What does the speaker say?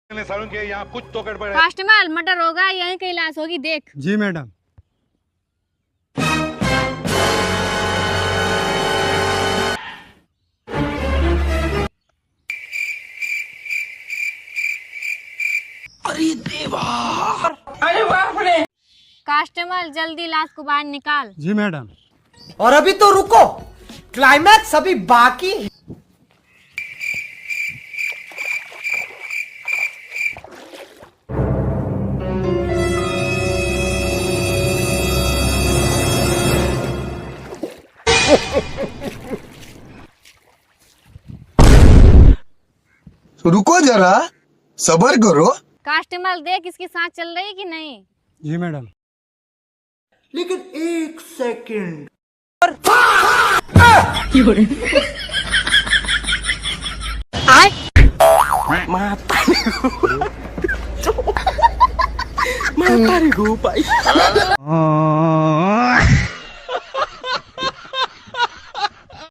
सालों के यहाँ कुछ तो गड़बड़ है। कस्टमर मर्डर होगा, यहीं कहीं लाश होगी, देख। जी मैडम। अरे देवा, अरे बाप रे। कस्टमर जल्दी लाश को बाहर निकाल। जी मैडम। और अभी तो रुको, क्लाइमैक्स अभी बाकी है। रुको जरा, सबर करो। कस्टमर देख इसकी सांस चल रही है कि नहीं। जी मैडम। लेकिन एक सेकंड, माता रे गो भाई।